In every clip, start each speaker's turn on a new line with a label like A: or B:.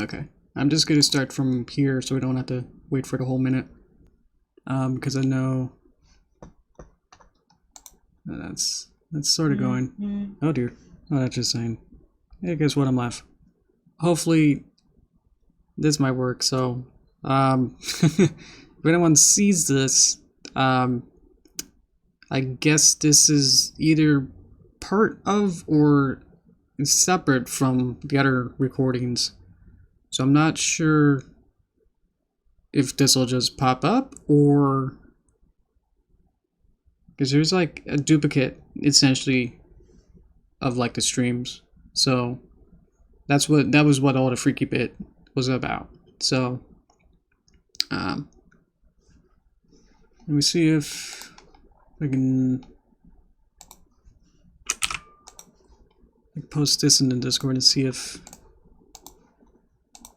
A: Okay. I'm just gonna start from here so we don't have to wait for the whole minute. Because I know that's sort of going. Oh dear. Oh, that's just saying. Hey, guess what? I'm live. Hopefully, this might work. So, if anyone sees this, I guess this is either part of or separate from the other recordings. So I'm not sure if this will just pop up or because there's like a duplicate essentially of like the streams. So that was what all the freaky bit was about. So let me see if I can post this in the Discord and see if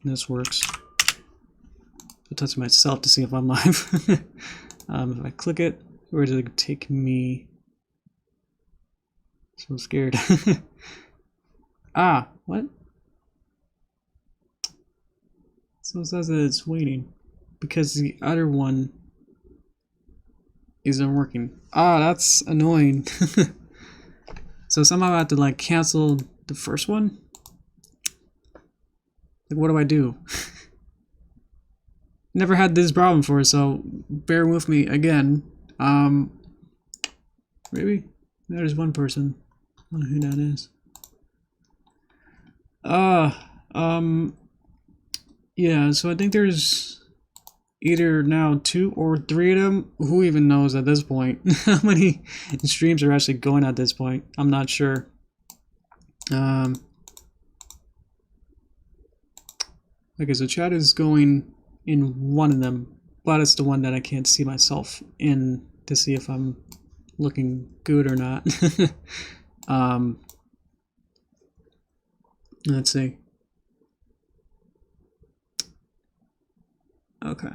A: this works. I'll touch myself to see if I'm live. If I click it, where does it take me? So scared. Ah, what? So it says that it's waiting because the other one isn't working. Ah, that's annoying. So somehow I have to like cancel the first one. Like, what do I do? Never had this problem before, so bear with me again. Maybe there's one person. I don't know who that is. Yeah, so I think there's either now 2 or 3 of them. Who even knows at this point? How many streams are actually going at this point? I'm not sure. Okay, so chat is going in one of them, but it's the one that I can't see myself in to see if I'm looking good or not. Let's see. Okay.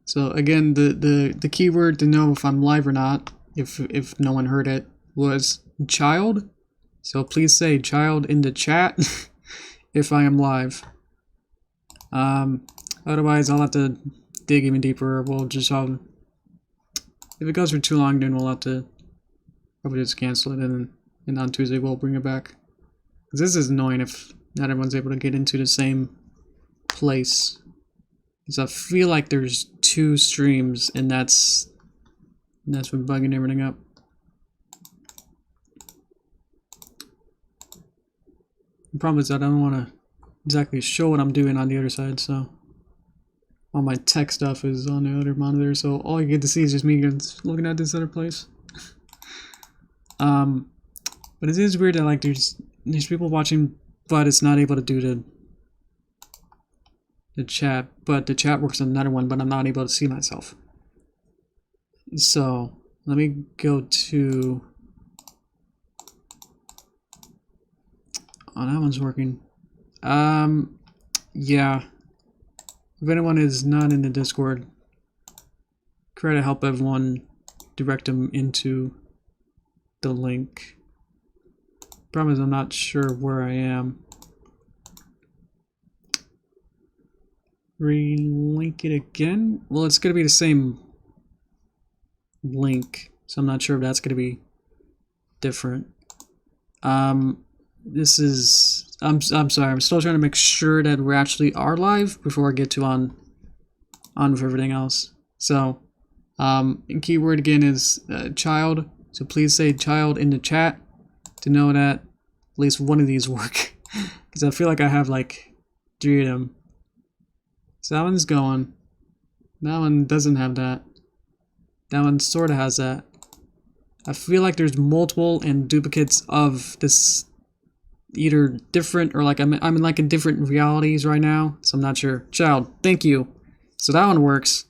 A: So again, the keyword to know if I'm live or not, if no one heard it, was child. So please say child in the chat if I am live. Otherwise I'll have to dig even deeper. We'll just if it goes for too long, then we'll have to probably just cancel it, and on Tuesday we'll bring it back. Because this is annoying if not everyone's able to get into the same place. Because I feel like there's 2 streams, and that's been bugging everything up. The problem is that I don't want to exactly show what I'm doing on the other side, so all my tech stuff is on the other monitor, so all you get to see is just me looking at this other place. But it is weird that like there's people watching, but it's not able to do the chat, but the chat works on another one, but I'm not able to see myself. So let me go to, oh, that one's working. Yeah, if anyone is not in the Discord, try to help everyone direct them into the link. Problem is I'm not sure where I am. Relink it again? Well, it's gonna be the same link, so I'm not sure if that's gonna be different. This is I'm sorry, I'm still trying to make sure that we actually are live before I get to on with everything else. So keyword again is child, so please say child in the chat to know that at least one of these work. Because I feel like I have like 3 of them. So that one's going. That one doesn't have that. That one sort of has that. I feel like there's multiple and duplicates of this, either different or like I'm in like in different realities right now. So I'm not sure. Child, thank you. So that one works,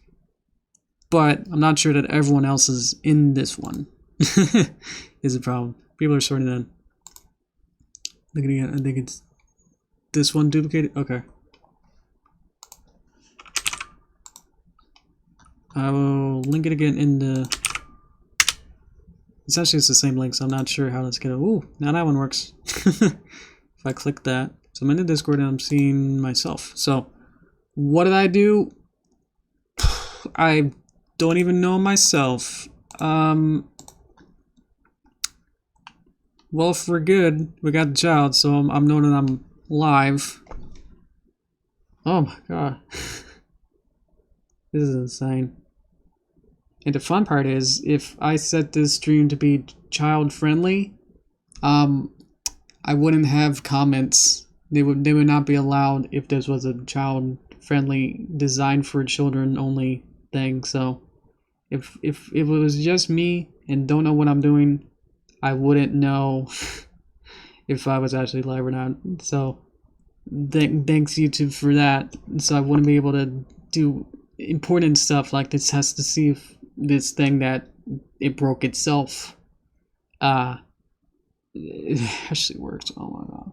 A: but I'm not sure that everyone else is in this one. Is a problem. People are sorting in. Looking at, I think it's this one duplicated. Okay. I will link it again in the. Essentially, it's the same link, so I'm not sure how that's gonna. Ooh, now that one works. if I click that. So I'm in the Discord and I'm seeing myself. So what did I do? I don't even know myself. Well, if we're good, we got the child, so I'm knowing that I'm live. Oh my god. This is insane. And the fun part is, if I set this stream to be child friendly, I wouldn't have comments. They would not be allowed if this was a child friendly, designed for children only thing. So if it was just me and don't know what I'm doing, I wouldn't know if I was actually live or not. So thanks YouTube for that. So I wouldn't be able to do important stuff like this test to see if this thing that it broke itself it actually worked. Oh my god.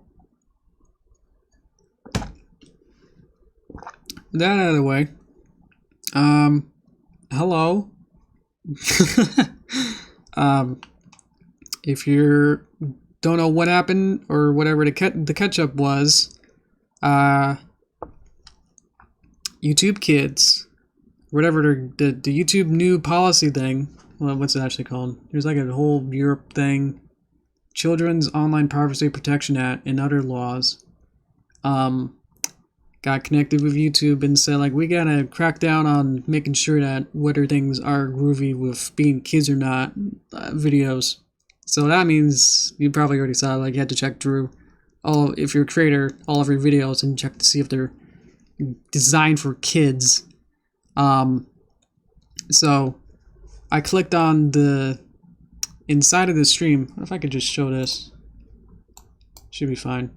A: That out of the way. Hello. If you don't know what happened or whatever the catch-up was, YouTube Kids, whatever the YouTube new policy thing, well, what's it actually called? There's like a whole Europe thing, Children's Online Privacy Protection Act and other laws, got connected with YouTube and said, like, we gotta crack down on making sure that whether things are groovy with being kids or not videos. So that means you probably already saw, like, you had to check through if you're a creator, all of your videos and check to see if they're designed for kids. So I clicked on the inside of the stream. What if I could just show this? Should be fine.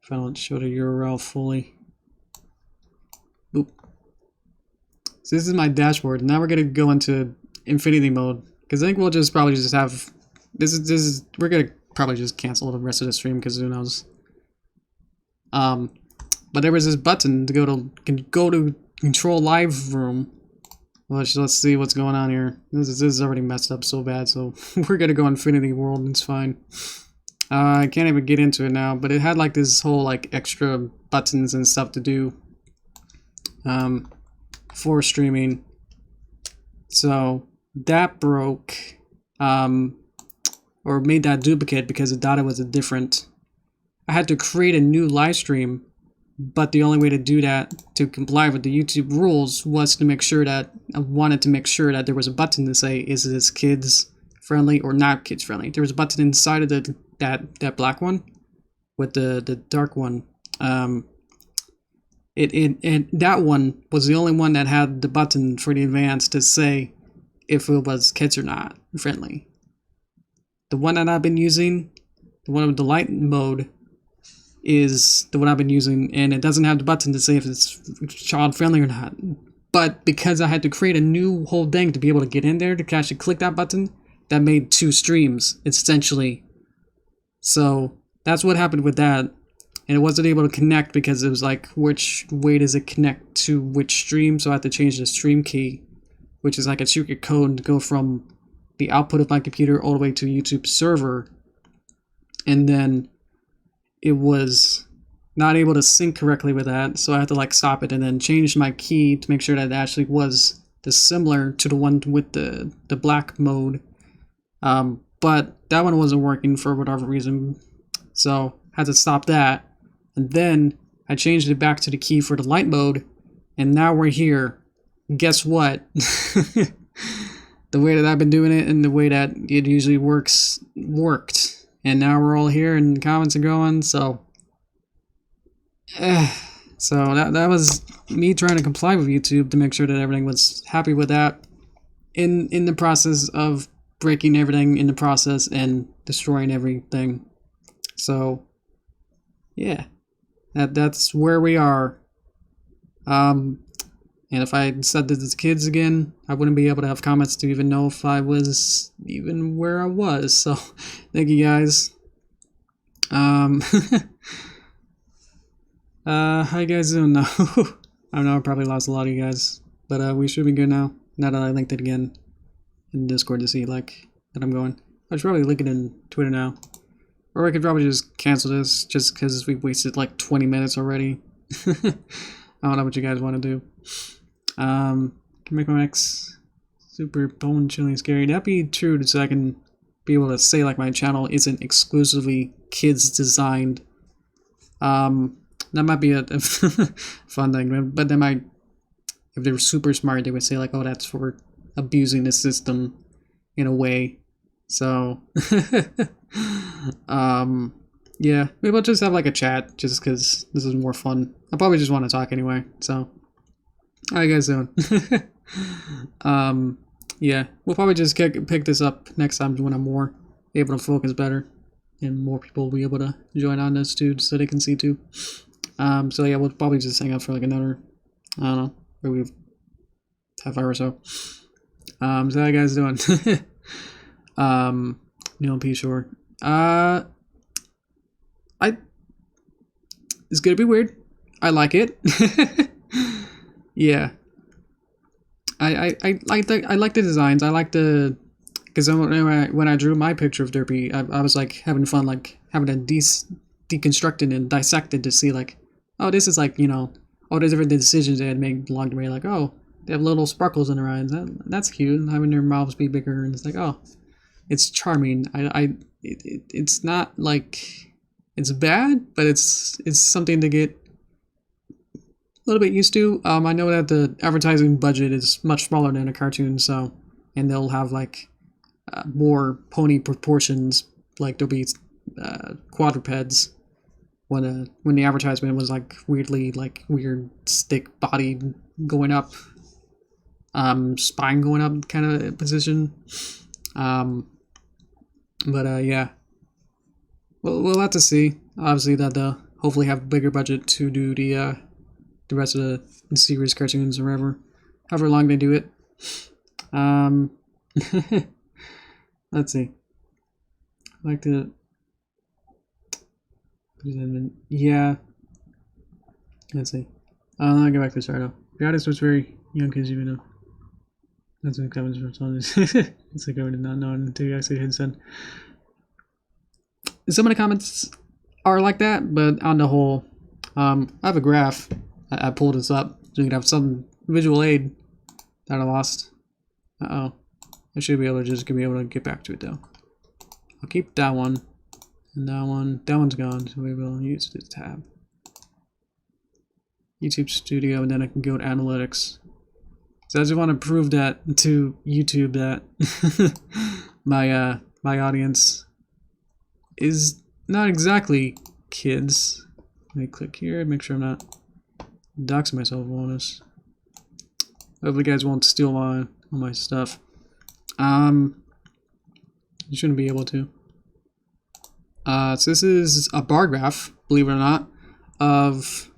A: If I don't show the URL fully. Boop. So this is my dashboard. Now we're gonna go into infinity mode, because I think we'll just probably just have we're gonna probably just cancel the rest of the stream, because who knows. But there was this button to go to control live room. Let's see what's going on here. This is already messed up so bad, so we're gonna go infinity world. It's fine. I can't even get into it now, but it had like this whole like extra buttons and stuff to do for streaming. So that broke, or made that duplicate because it thought it was a different. I had to create a new live stream, but the only way to do that, to comply with the YouTube rules, was to make sure that I wanted to make sure that there was a button to say, is this kids friendly or not kids friendly? There was a button inside of that black one with the dark one. And that one was the only one that had the button for the advanced to say if it was kids or not friendly. The one that I've been using, the one with the light mode, is the one I've been using, and it doesn't have the button to say if it's child friendly or not. But because I had to create a new whole thing to be able to get in there to actually click that button, that made two streams essentially. So that's what happened with that, and it wasn't able to connect because it was like, which way does it connect to which stream? So I had to change the stream key, which is like a secret code to go from the output of my computer all the way to YouTube server, and then it was not able to sync correctly with that, so I had to like stop it and then change my key to make sure that it actually was similar to the one with the black mode. But that one wasn't working for whatever reason, so I had to stop that. And then I changed it back to the key for the light mode, and now we're here. Guess what? The way that I've been doing it and the way that it usually worked. And now we're all here and comments are going, so that was me trying to comply with YouTube to make sure that everything was happy with that in the process of breaking everything in the process and destroying everything. So yeah, that's where we are. And if I said that it's kids again, I wouldn't be able to have comments to even know if I was even where I was. So thank you guys. How you guys doing now? I know I probably lost a lot of you guys, but we should be good now. Now that I linked it again in Discord to see like that I'm going. I should probably link it in Twitter now. Or I could probably just cancel this just because we wasted like 20 minutes already. I don't know what you guys want to do. Can make my next super bone chilling scary. That'd be true so I can be able to say like my channel isn't exclusively kids designed. That might be a fun thing, but they might, if they were super smart, they would say like, oh, that's for abusing the system in a way. So, yeah, maybe I'll just have like a chat just because this is more fun. I probably just want to talk anyway. So, how you guys doing? Yeah, we'll probably just pick this up next time when I'm more able to focus better and more people will be able to join on this too so they can see too. So yeah, we'll probably just hang out for like another, I don't know, maybe half hour or so. So how you guys doing? Neil P. Shore. It's gonna be weird. I like it. Yeah. I like the designs. I like the, because when I drew my picture of Derpy, I was like having fun, like having to deconstruct it and dissect it to see like, oh, this is like, you know, all the different decisions they had made along the way. Like, oh, they have little sparkles in their eyes. That's cute. And having their mouths be bigger, and it's like, oh, it's charming. It's not like it's bad, but it's something to get a little bit used to. I know that the advertising budget is much smaller than a cartoon, so, and they'll have like more pony proportions. Like there'll be quadrupeds when the advertisement was like weirdly like weird stick body going up, spine going up kind of position. But yeah, we'll have to see. Obviously that they'll hopefully have a bigger budget to do the rest of the series cartoons or however long they do it. Let's see. I like to, yeah. Let's see. I'll get back to Sardo. The artist was very young kids, even though that's what comments from someone. It's like I did not know until you actually hit send. Some of the comments are like that, but on the whole, I have a graph. I pulled this up so you can have some visual aid that I lost. I should be able to get back to it though. I'll keep that one and that one. That one's gone, so we will use this tab. YouTube Studio, and then I can go to Analytics. So I just want to prove that to YouTube that my audience is not exactly kids. Let me click here, make sure I'm not doxing myself on this. Hopefully you guys won't steal all my stuff. You shouldn't be able to. So this is a bar graph, believe it or not, of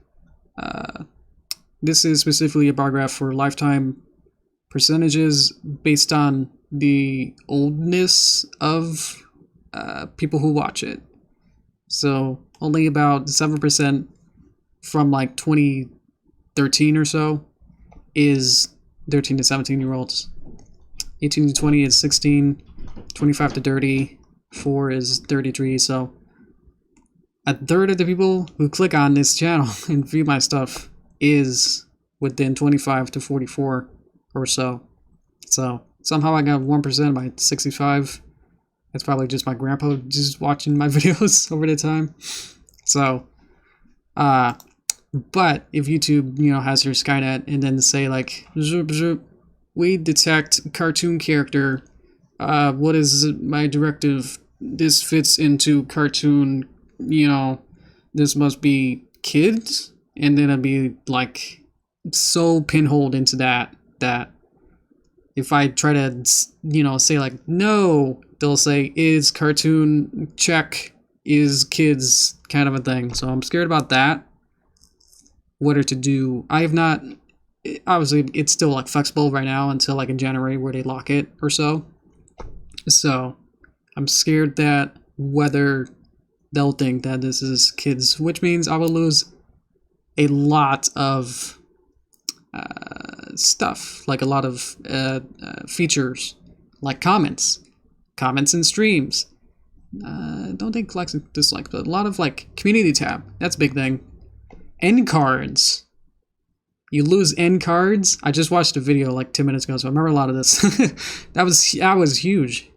A: this is specifically a bar graph for lifetime percentages based on the oldness of people who watch it. So only about 7% from like 2013 or so is 13 to 17 year olds. 18 to 20 is 16, 25 to 34 is 33. So a third of the people who click on this channel and view my stuff is within 25 to 44 or so. So somehow I got 1% of my 65. That's probably just my grandpa just watching my videos over the time. So, but if YouTube, you know, has your Skynet and then say like, zoop, zoop, we detect cartoon character, what is my directive? This fits into cartoon, you know, this must be kids, and then I'd be like so pinholed into that if I try to, you know, say like no, they'll say is cartoon check, is kids kind of a thing. So I'm scared about that. What to do? I have not, obviously it's still like flexible right now until like in January where they lock it or so. So I'm scared that whether they'll think that this is kids, which means I will lose a lot of stuff, like a lot of features, like comments and streams. don't think likes and dislikes, but a lot of like community tab. That's a big thing. End cards. You lose end cards. I just watched a video like 2 minutes ago, so I remember a lot of this. that was huge.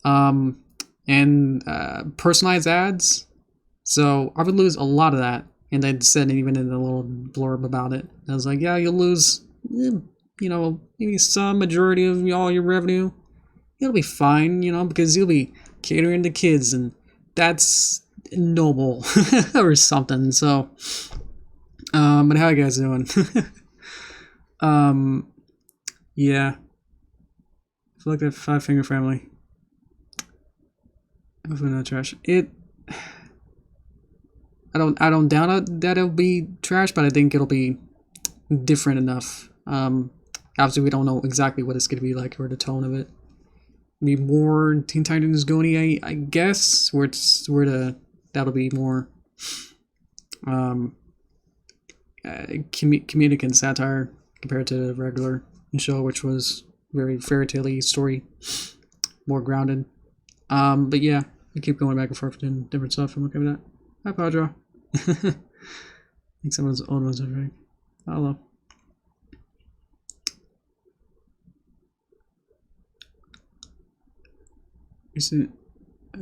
A: And personalized ads. So I would lose a lot of that. And they said even in the little blurb about it. I was like, yeah, you'll lose, maybe some majority of all your revenue. It'll be fine, because you'll be catering to kids, and that's noble or something. So, but how you guys doing? Yeah. I feel like that 5-finger family. Hopefully not trash. I don't doubt it that it'll be trash, but I think it'll be different enough. Obviously we don't know exactly what it's gonna be like or the tone of it. Be more Teen Titans Go-ny, I guess, that'll be more comedic and satire compared to the regular show, which was very fairy tale-y story, more grounded. But yeah, I keep going back and forth between different stuff. I'm okay with that. Hi, Padra. I think some of those old ones are right. Hello. Recent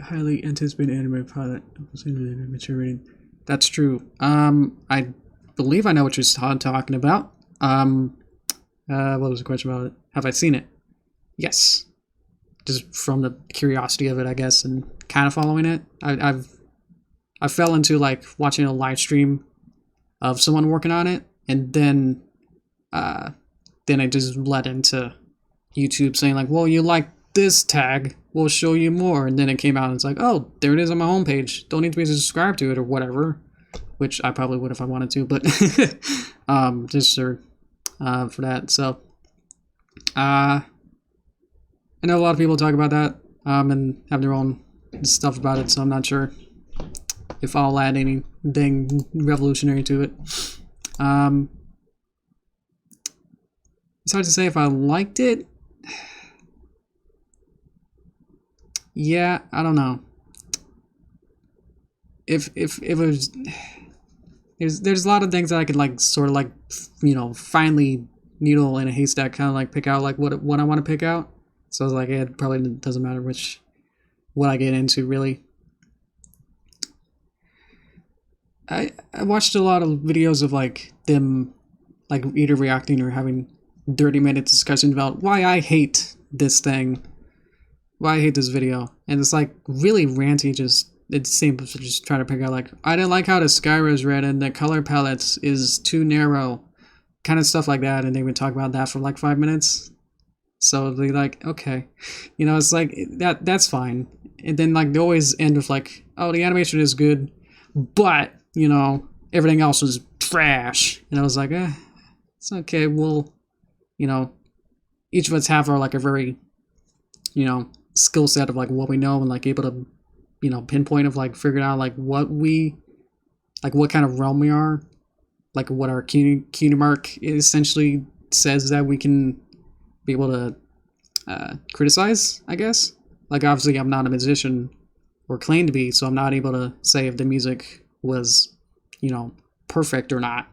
A: highly anticipated anime pilot mature rating. That's true. I believe I know what you're talking about. What was the question about it? Have I seen it? Yes. Just from the curiosity of it, I guess, and kind of following it. I fell into like watching a live stream of someone working on it, and then I just led into YouTube saying like, well, you like this tag, we'll show you more. And then it came out and it's like, oh, there it is on my homepage. Don't need to be subscribed to it or whatever, which I probably would if I wanted to, but just for that. So I know a lot of people talk about that and have their own stuff about it, so I'm not sure if I'll add anything revolutionary to it. It's hard to say if I liked it. Yeah, I don't know. If it was, there's a lot of things that I could like sort of like, finally needle in a haystack, kind of like pick out like what I want to pick out. So I was like, it probably doesn't matter what I get into really. I watched a lot of videos of like them like either reacting or having 30-minute discussions about why I hate this thing, why I hate this video, and it's like really ranty. It seems to just try to pick out like, I didn't like how the sky was red and the color palettes is too narrow, kind of stuff like that, and they would talk about that for like 5 minutes. So they like, okay, it's like that's fine, and then like they always end with like, oh, the animation is good, but everything else was trash. And I was like, it's okay. We'll, each of us have our like a very, skill set of like what we know and like able to, pinpoint of like figuring out like what kind of realm we are, like what our key mark essentially says that we can be able to criticize, I guess. Like obviously I'm not a musician or claim to be, so I'm not able to say if the music was, perfect or not.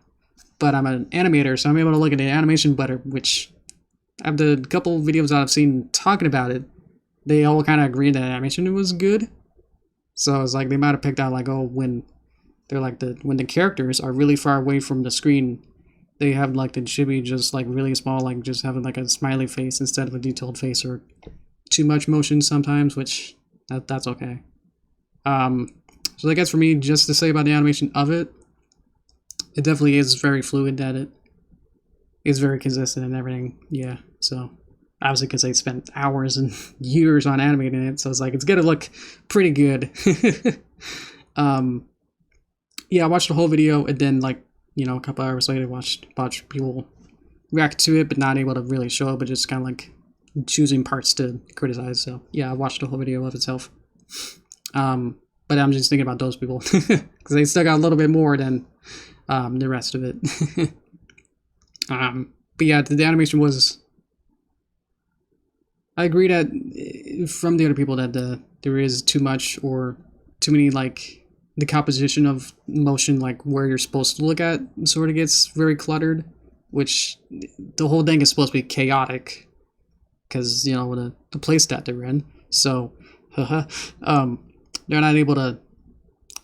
A: But I'm an animator, so I'm able to look at the animation better, which of the couple videos that I've seen talking about it, they all kind of agreed that animation was good. So it's like they might have picked out like, oh, when they're like when the characters are really far away from the screen, they have like the chibi just like really small, like just having like a smiley face instead of a detailed face, or too much motion sometimes, which that's okay. So I guess for me, just to say about the animation of it, it definitely is very fluid, that it is very consistent and everything. Yeah, so obviously because I spent hours and years on animating it, so it's like it's gonna look pretty good. Yeah, I watched the whole video, and then like a couple hours later, watched people react to it, but not able to really show it, but just kind of like choosing parts to criticize. So yeah, I watched the whole video of itself. But I'm just thinking about those people because they still got a little bit more than the rest of it. But yeah, the animation was I agree that from the other people that there is too much or too many like the composition of motion, like where you're supposed to look at, sort of gets very cluttered, which the whole thing is supposed to be chaotic because you know the place that they're in. So, they're not able to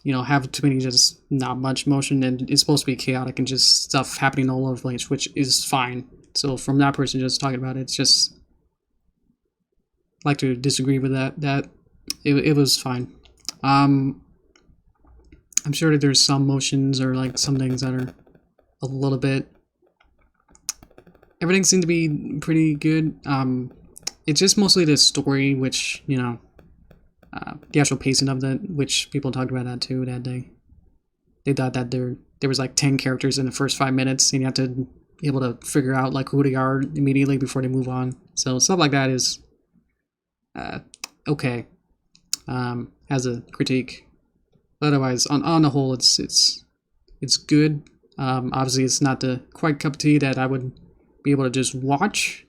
A: have too many just not much motion, and it's supposed to be chaotic and just stuff happening all over the place, which is fine. So from that person just talking about it, it's just like to disagree with that it was fine. I'm sure that there's some motions or like some things that are a little bit. Everything seemed to be pretty good. It's just mostly the story, which the actual pacing of that, which people talked about that too. That they thought that there was like 10 characters in the first 5 minutes, and you have to be able to figure out like who they are immediately before they move on. So stuff like that is okay as a critique. But otherwise, on the whole, it's good. Obviously, it's not the quite cup of tea that I would be able to just watch,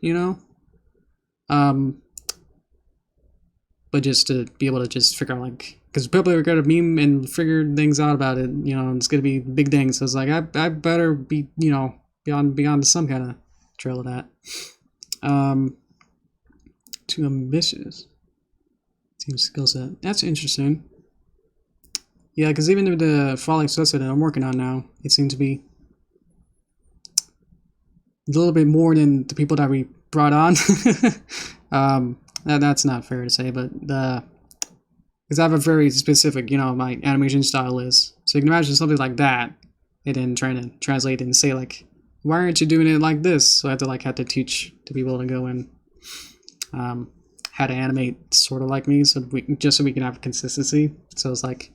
A: but just to be able to just figure out, like, because people are gonna meme and figure things out about it, it's gonna be big things. So it's like I better be, beyond some kind of trail of that. Too ambitious. Team skill set. That's interesting. Yeah, because even with the falling successor that I'm working on now, it seems to be a little bit more than the people that we brought on. That's not fair to say, but because I have a very specific, my animation style is. So you can imagine something like that, and then trying to translate and say like, why aren't you doing it like this? So I have to teach to people to go and how to animate sort of like me, so we can have consistency. So it's like,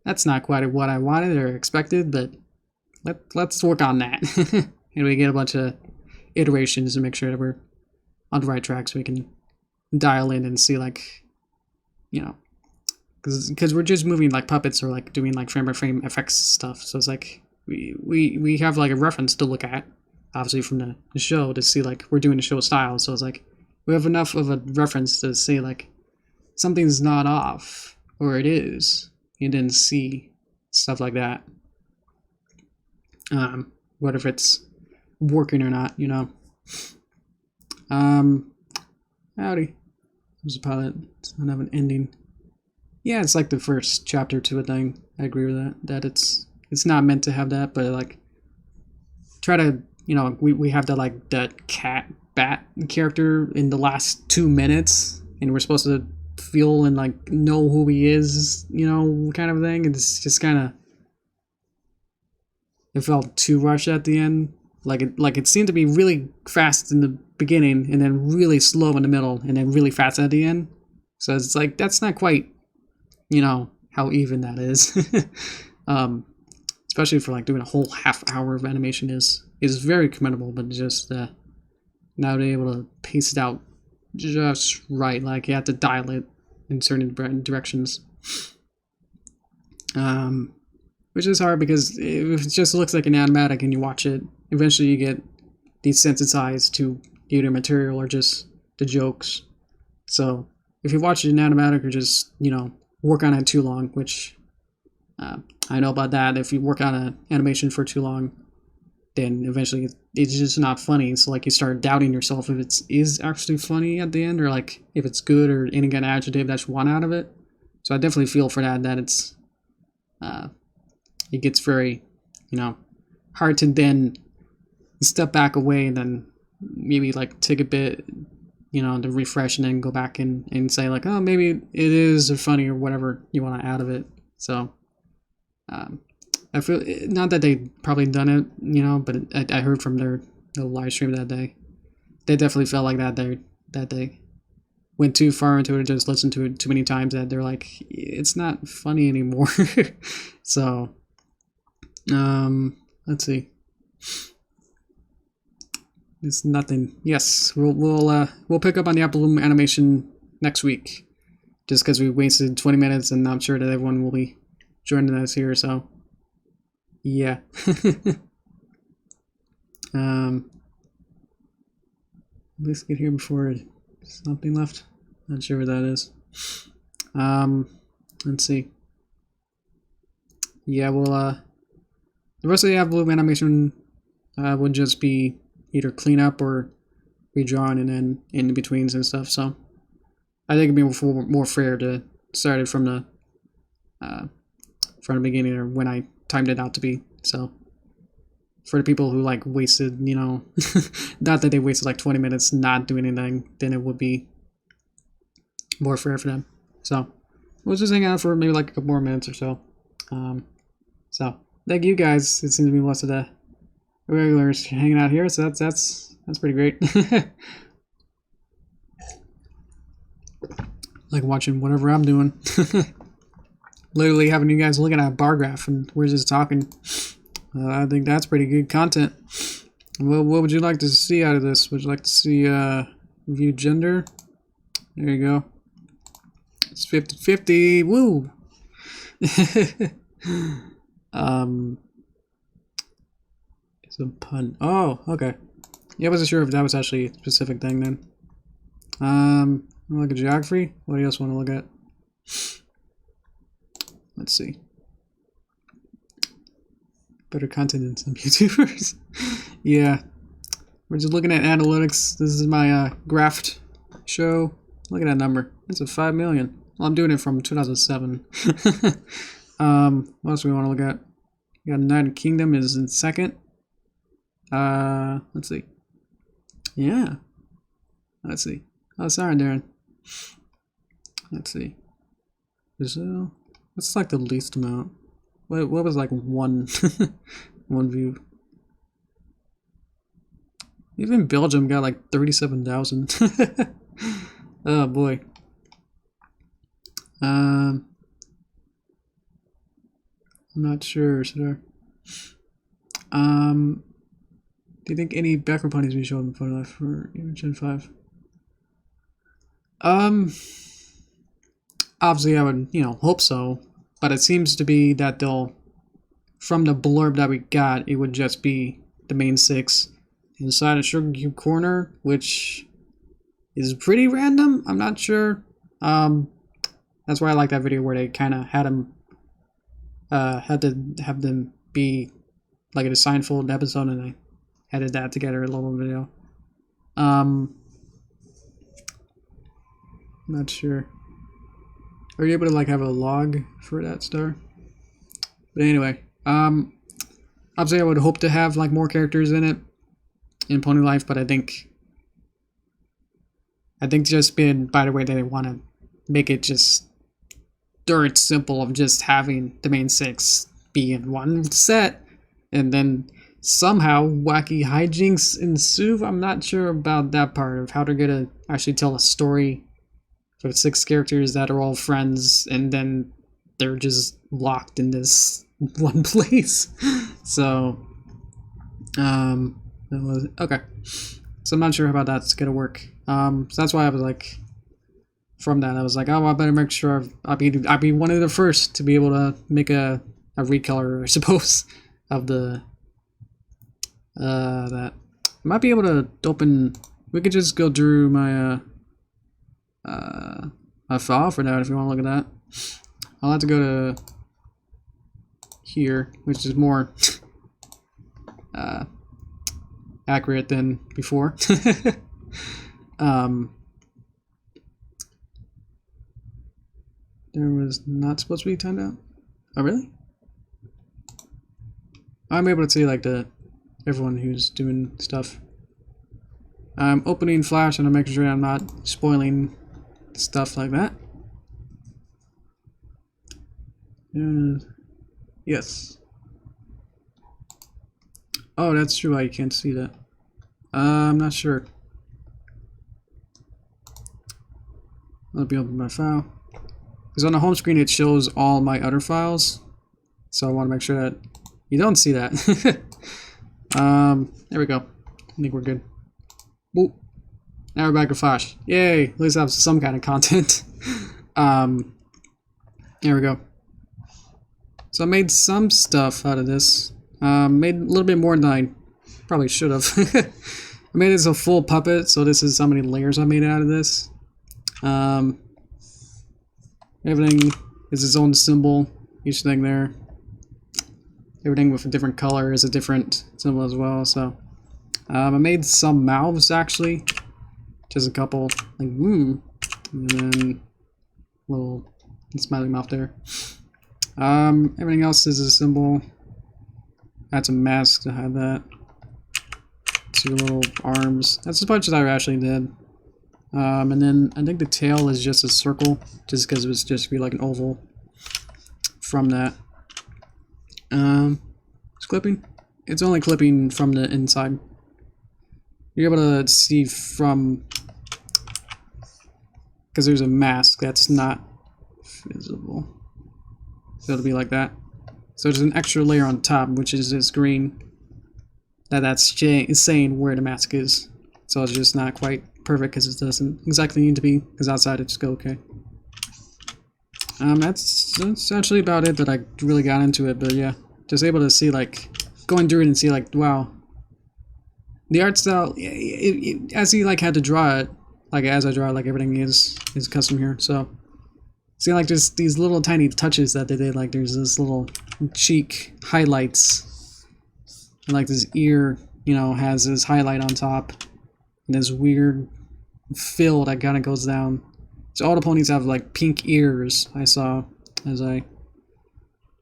A: that's not quite what I wanted or expected, but let's work on that. And we get a bunch of iterations to make sure that we're on the right track, so we can dial in and see, like, because we're just moving like puppets or like doing like frame by frame effects stuff. So it's like we have like a reference to look at, obviously from the show, to see like we're doing the show style. So it's like we have enough of a reference to say like something's not off or it is. You didn't see stuff like that. What if it's working or not, Howdy. There's a pilot. It's not have an ending. Yeah, it's like the first chapter to a thing. I agree with that. That it's not meant to have that, but like try to, we have that cat bat character in the last 2 minutes, and we're supposed to feel and like know who he is, kind of thing. And it's just kind of, it felt too rushed at the end. Like it seemed to be really fast in the beginning, and then really slow in the middle, and then really fast at the end. So it's like that's not quite, how even that is. Especially for like doing a whole half hour of animation is very commendable, but just not able to pace it out just right. Like you have to dial it in certain directions. Which is hard because if it just looks like an animatic and you watch it, eventually you get desensitized to either material or just the jokes. So if you watch an animatic or just, work on it too long, which I know about that. If you work on an animation for too long, then eventually it's just not funny. So like you start doubting yourself if it is actually funny at the end, or like if it's good, or any kind of adjective that you want out of it. So I definitely feel for that it's it gets very, hard to then step back away and then maybe like take a bit, to refresh, and then go back and say like, oh, maybe it is funny or whatever you want out of it. So I feel, not that they probably done it, but I heard from their live stream that day, they definitely felt like that they went too far into it, and just listened to it too many times, that they're like, it's not funny anymore. So let's see. It's nothing. Yes, we'll pick up on the Apple Bloom animation next week, just because we wasted 20 minutes, and I'm sure that everyone will be joining us here. So yeah. Let's get here before Something left. Not sure what that is. Let's see. Yeah, well, the rest of the Bloom animation would just be either clean up or redrawn and then in betweens and stuff. So I think it'd be more fair to start it from the beginning or when I timed it out to be. So for the people who like wasted, you know, not that they wasted like 20 minutes not doing anything, then it would be more fair for them. So we'll just hang out for maybe like a couple more minutes or so. So thank you guys. It seems to be most of the regulars hanging out here, so that's pretty great. Like watching whatever I'm doing. Literally having you guys looking at a bar graph and we're just talking. I think that's pretty good content. Well, what would you like to see out of this? Would you like to see view gender? There you go. It's 50-50. Woo! It's a pun. Oh, okay. Yeah, I wasn't sure if that was actually a specific thing then. Look at geography. What do you else want to look at? Let's see. Better content than some YouTubers. Yeah. We're just looking at analytics. This is my graphed show. Look at that number. It's a 5 million. Well, I'm doing it from 2007. What else do we want to look at? We got United Kingdom is in second. Let's see. Yeah. Let's see. Oh, sorry, Darren. Let's see. Brazil. What's like the least amount? What was like one one view? Even Belgium got like 37,000. Oh boy. I'm not sure, sir. Do you think any background ponies will be shown in photo life for Gen 5? Obviously I would, you know, hope so, but it seems to be that they'll, from the blurb that we got, it would just be the main 6 inside a Sugar Cube corner, which is pretty random. I'm not sure. That's why I like that video where they kind of had them, had to have them be like a Seinfeld episode, and I edited that together a little video. Not sure. Are you able to like have a log for that star? But anyway, obviously I would hope to have like more characters in it in Pony Life, but I think just being by the way that they want to make it just dirt simple of just having the main 6 be in one set, and then somehow wacky hijinks ensue. I'm not sure about that part of how they're gonna actually tell a story for 6 characters that are all friends, and then they're just locked in this one place. So, okay. So I'm not sure how that's gonna work. So that's why I was like, from that I was like, oh, I better make sure I'll be one of the first to be able to make a recolor, I suppose, of the that. I might be able to open. We could just go through my my file for that if you want to look at that. I'll have to go to here, which is more accurate than before. There was not supposed to be timed out. Oh really? I'm able to see like everyone who's doing stuff. I'm opening Flash and I'm making sure I'm not spoiling stuff like that. Yes. Oh, that's true. I can't see that. I'm not sure. Let me open my file. Because on the home screen it shows all my other files. So I want to make sure that you don't see that. There we go. I think we're good. Boop. Now we're back to Flash. Yay! At least I have some kind of content. There we go. So I made some stuff out of this. Made a little bit more than I probably should have. I made this a full puppet, so this is how many layers I made out of this. Everything is its own symbol, each thing there. Everything with a different color is a different symbol as well, so. I made some mouths, actually. Just a couple, like, and then a little smiling mouth there. Everything else is a symbol. Add some masks to hide that. 2 little arms. That's as much as I actually did. And then I think the tail is just a circle, just because it was just be like an oval from that. It's clipping. It's only clipping from the inside. You're able to see from, because there's a mask that's not visible. So it'll be like that. So there's an extra layer on top, which is this green. That's saying where the mask is. So it's just not quite perfect because it doesn't exactly need to be, because outside it's go okay. That's actually about it that I really got into it, but yeah, just able to see, like, going through it and see, like, wow, the art style, as he like had to draw it, like as I draw it, like everything is custom here. So see, like, just these little tiny touches that they did, like there's this little cheek highlights, and like this ear, you know, has this highlight on top, and this weird fill that kind of goes down. So all the ponies have like pink ears, I saw as I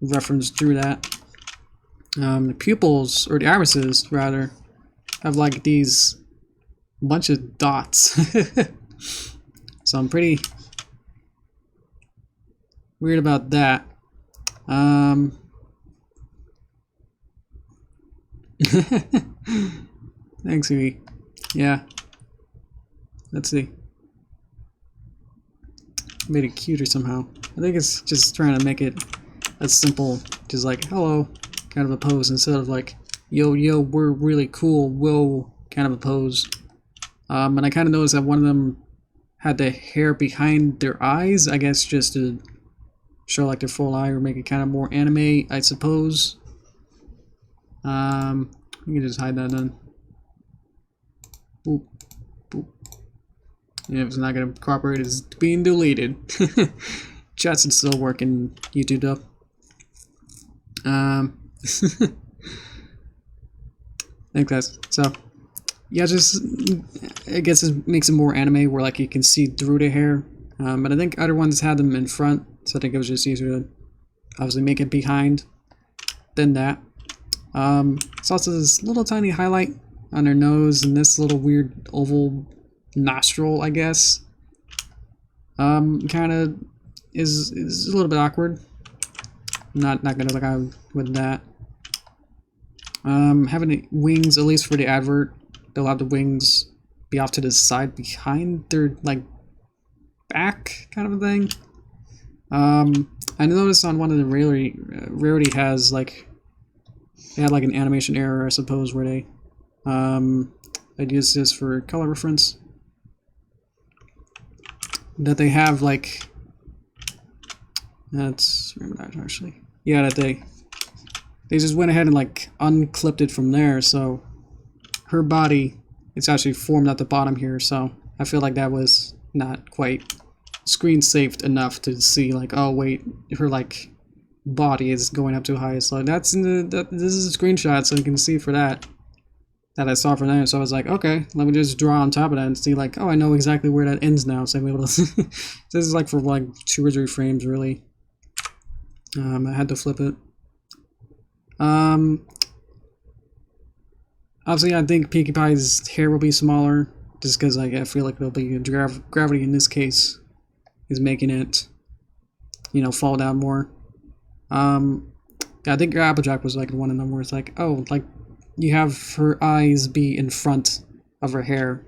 A: referenced through that. The pupils, or the irises rather, have like these bunch of dots. So I'm pretty weird about that. Thanks, Evie. Yeah. Let's see. Made it cuter somehow. I think it's just trying to make it as simple, just like hello kind of a pose, instead of like yo we're really cool, whoa kind of a pose. And I kind of noticed that one of them had the hair behind their eyes, I guess just to show like their full eye or make it kind of more anime, I suppose. You can just hide that then. Boop, boop. Yeah, if it's not gonna cooperate, it's being deleted. Chats is still working, YouTube though. Thanks guys. So yeah, just I guess it makes it more anime where like you can see through the hair. But I think other ones had them in front, so I think it was just easier to obviously make it behind than that. It's also this little tiny highlight on their nose and this little weird oval nostril, I guess. Kind of is a little bit awkward. Not gonna look out with that. Having the wings, at least for the advert, they'll have the wings be off to the side behind their like back kind of a thing. I noticed on one of the Rarity has like they had like an animation error, I suppose, where they I'd use this for color reference, that they have like that's remember that actually. Yeah, that they just went ahead and like unclipped it from there, so her body, it's actually formed at the bottom here, so I feel like that was not quite screen saved enough to see like, oh wait, her like body is going up too high. So that's in the this is a screenshot, so you can see for that I saw for there. So I was like, okay, let me just draw on top of that and see like, oh, I know exactly where that ends now, so I'm able to see. This is like for like 2 or 3 frames really. I had to flip it. Obviously I think Pinkie Pie's hair will be smaller, just because like I feel like it'll be gravity in this case is making it, you know, fall down more. I think Applejack was like one of them where it's like, oh, like you have her eyes be in front of her hair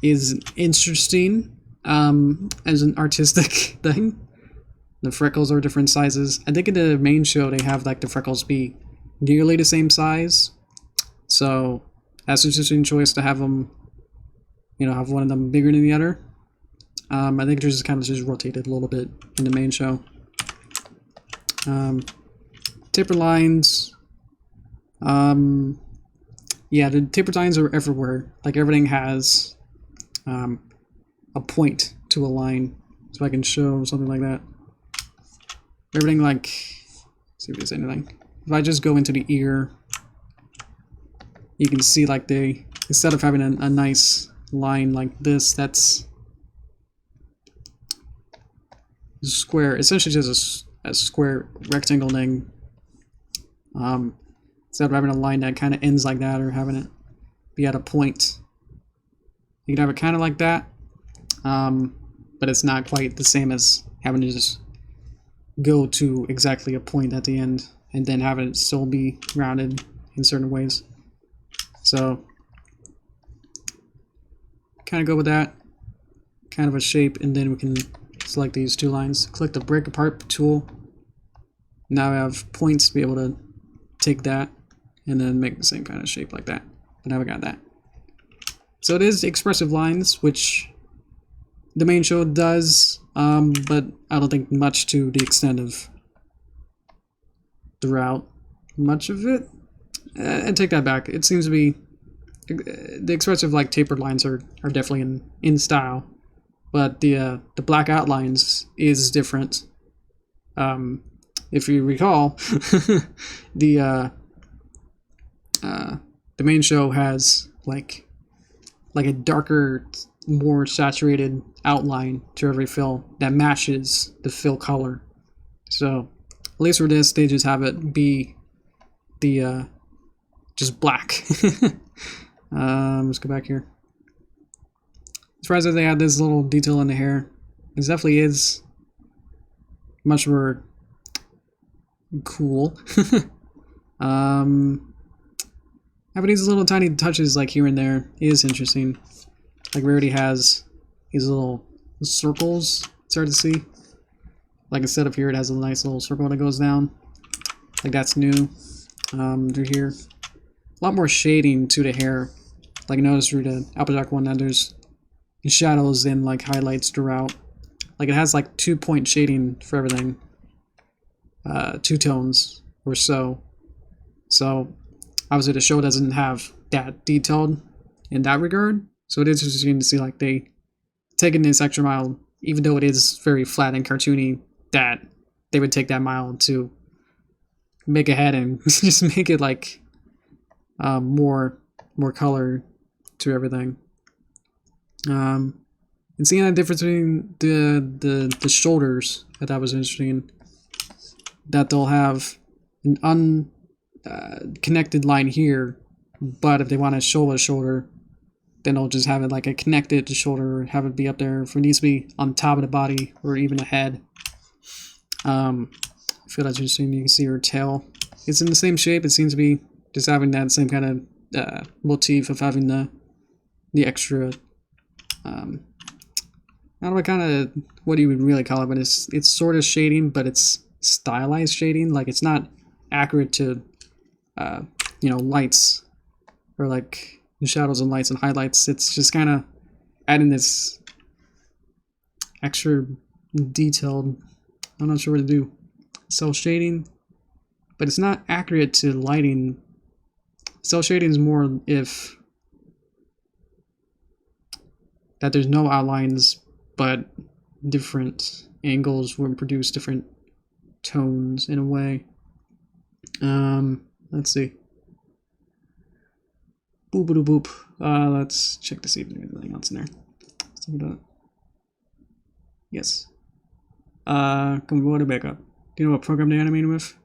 A: is interesting as an artistic thing. The freckles are different sizes. I think in the main show they have like the freckles be nearly the same size, so that's an interesting choice to have them, you know, have one of them bigger than the other. I think they're just kind of just rotated a little bit in the main show. Taper lines. Yeah, yeah, the tapered lines are everywhere. Like everything has a point to a line. So I can show something like that. Everything like, let's see if there's anything. If I just go into the ear, you can see like they, instead of having a nice line like this, that's square, essentially just a square rectangle thing. Instead of having a line that kind of ends like that or having it be at a point. You can have it kind of like that, but it's not quite the same as having to just go to exactly a point at the end and then have it still be rounded in certain ways. So kind of go with that, kind of a shape, and then we can select these two lines. Click the break apart tool. Now I have points to be able to take that and then make the same kind of shape like that. But now we got that. So it is expressive lines, which the main show does, but I don't think much to the extent of throughout much of it. And take that back. It seems to be the expressive like tapered lines are definitely in style, but the black outlines is different. If you recall, the main show has like a darker, more saturated outline to every fill that matches the fill color. So at least for this, they just have it be the just black. Let's go back here. Surprised that they had this little detail in the hair. This definitely is much more cool. Having these little tiny touches like here and there is interesting. Like Rarity has these little circles, it's hard to see. Like instead of here, it has a nice little circle that goes down. Like that's new. Through here, a lot more shading to the hair. Like notice through the Applejack one that there's shadows and like highlights throughout. Like it has like 2-point shading for everything. 2 tones or so. So obviously the show doesn't have that detailed in that regard. So it is interesting to see like they taking this extra mile, even though it is very flat and cartoony, that they would take that mile to make a head and just make it like more color to everything. And seeing that difference between the shoulders, I thought was interesting. That they'll have an unconnected line here, but if they want to show a shoulder, then they'll just have it like a connected shoulder, or have it be up there if it needs to be on top of the body or even a head. I feel that's interesting. You can see her tail. It's in the same shape. It seems to be just having that same kind of motif of having the extra. I don't know what you would really call it, but it's sort of shading, but it's stylized shading. Like it's not accurate to lights or like shadows and lights and highlights. It's just kind of adding this extra detailed. I'm not sure what to do. Cell shading, but it's not accurate to lighting. Cell shading is more if that there's no outlines, but different angles will produce different tones in a way. Let's see. Boop boop boop. Let's check to see if there's anything else in there. Yes. Come go to backup. Do you know what program they animated with?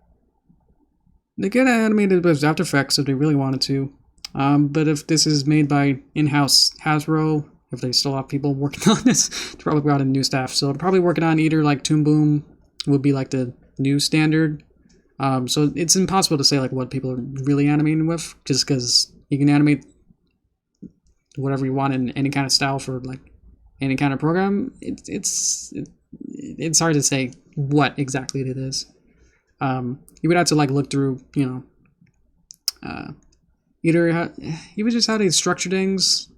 A: They could have animated with After Effects if they really wanted to. But if this is made by in-house Hasbro, if they still have people working on this, they probably brought in new staff. So they're probably working on either like Toon Boom would be like the new standard. So it's impossible to say like what people are really animating with, just because you can animate whatever you want in any kind of style for like any kind of program. It's hard to say what exactly it is. You would have to like look through, either even just how they structure things.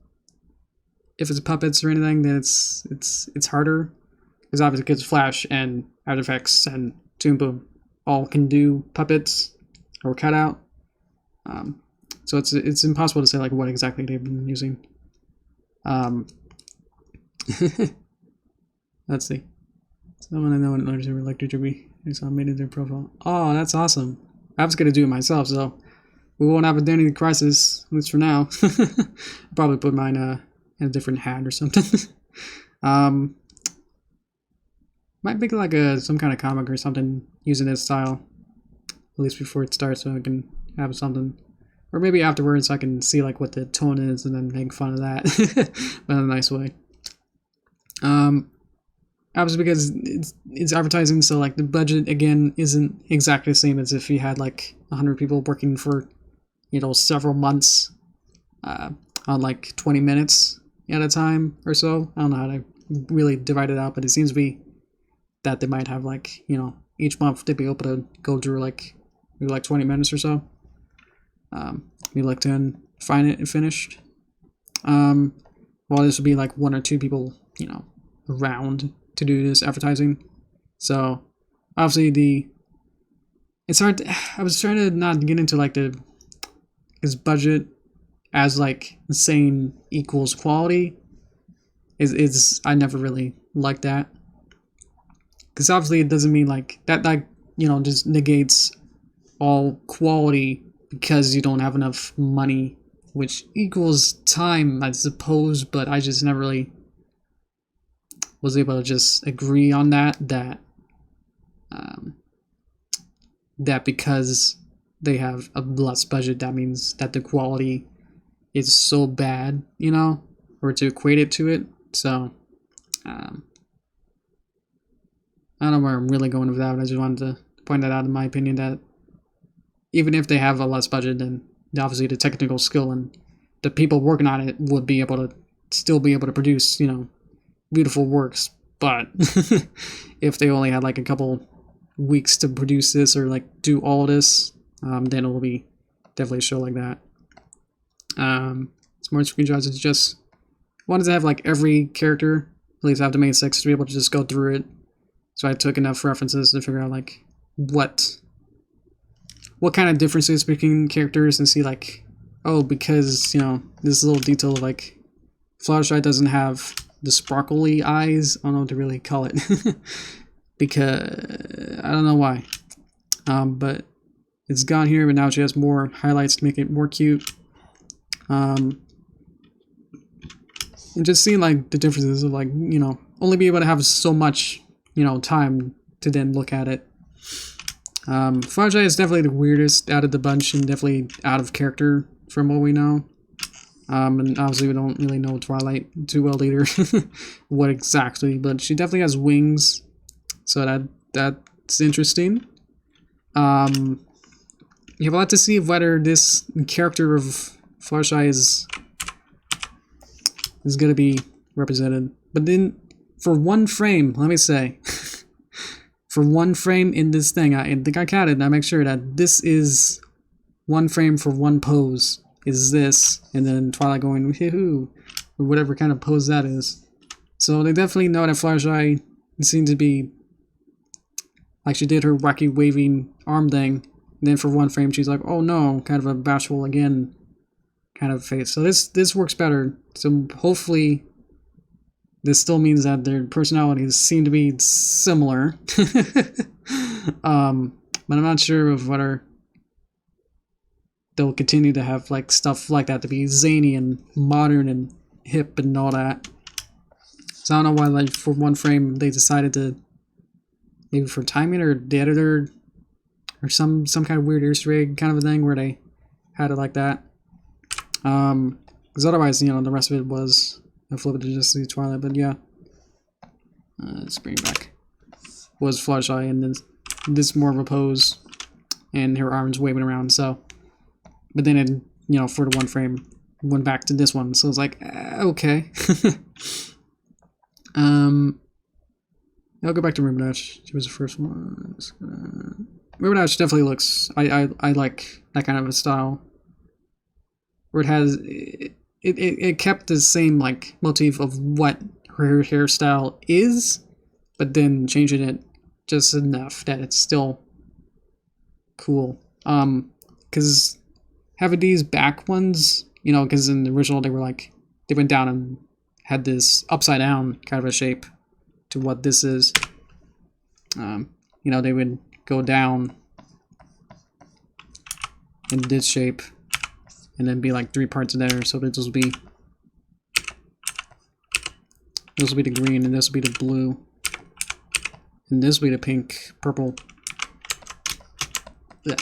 A: If it's puppets or anything, then it's harder, because obviously because Flash and After Effects and Toon Boom all can do puppets or cutout. So So it's impossible to say like what exactly they've been using. Let's see. Someone I know in others who would like to be. I saw made in their profile. Oh, that's awesome. I was gonna do it myself, so we won't have identity crisis, at least for now. Probably put mine in a different hat or something. Might make like some kind of comic or something using this style, at least before it starts, so I can have something. Or maybe afterwards I can see like what the tone is and then make fun of that, but in a nice way. Obviously because it's advertising, so like the budget again isn't exactly the same as if you had like 100 people working for, you know, several months on like 20 minutes at a time or so. I don't know how to really divide it out, but it seems to be that they might have like, you know, each month they'd be able to go through like maybe like 20 minutes or so. Maybe like 10, find it finished. Well, this would be like 1 or 2 people, you know, around to do this advertising. So obviously it's hard I was trying to not get into like his budget as like saying equals quality is I never really liked that, because obviously it doesn't mean like that you know, just negates all quality because you don't have enough money, which equals time, I suppose, but I just never really was able to just agree on that because they have a less budget, that means that the quality is so bad, you know, or to equate it to it. So I don't know where I'm really going with that, but I just wanted to point that out, in my opinion, that even if they have a less budget, then obviously the technical skill and the people working on it would be able to still be able to produce, you know, beautiful works. But if they only had like a couple weeks to produce this or like do all this, then it will be definitely a show like that. Smart screenshots is just wanted to have like every character, at least have the main 6, to be able to just go through it. So I took enough references to figure out like what kind of differences between characters and see like, oh, because, you know, this little detail of like Fluttershy doesn't have the sparkly eyes. I don't know what to really call it. Because I don't know why. But it's gone here, but now she has more highlights to make it more cute. And just seeing like the differences of like, you know, only be able to have so much, you know, time to then look at it. Fluttershy is definitely the weirdest out of the bunch and definitely out of character from what we know. And obviously we don't really know Twilight too well either, what exactly, but she definitely has wings, so that's interesting. You have a lot to see of whether this character of Fluttershy is going to be represented. But then, for one frame, let me say, for one frame in this thing, I think I counted, and I make sure that this is one frame for one pose. Is this, and then Twilight going woohoo, or whatever kind of pose that is. So they definitely know that Fluttershy seemed to be like she did her wacky waving arm thing, and then for one frame she's like, oh no, kind of a bashful again kind of face. So this works better. So hopefully this still means that their personalities seem to be similar. But I'm not sure of whether they'll continue to have like stuff like that to be zany and modern and hip and all that. So I don't know why, like, for one frame they decided to, maybe for timing or the editor or some kind of weird Easter egg kind of a thing where they had it like that. Because otherwise, you know, the rest of it was I flipped to just see Twilight. But yeah, let's bring it back. Was Fluttershy, and then this more of a pose, and her arms waving around. So. But then it, you know, for the one frame, went back to this one. So it's like, okay. I'll go back to Ribbon-Dash. She was the first one. Ribbon-Dash definitely looks, I like that kind of a style. Where it has, it kept the same, like, motif of what her hairstyle is, but then changing it just enough that it's still cool. Because having these back ones, you know, because in the original they were like, they went down and had this upside down kind of a shape to what this is. You know, they would go down in this shape and then be like 3 parts there. So this will be the green, and this will be the blue, and this will be the pink, purple. Yeah.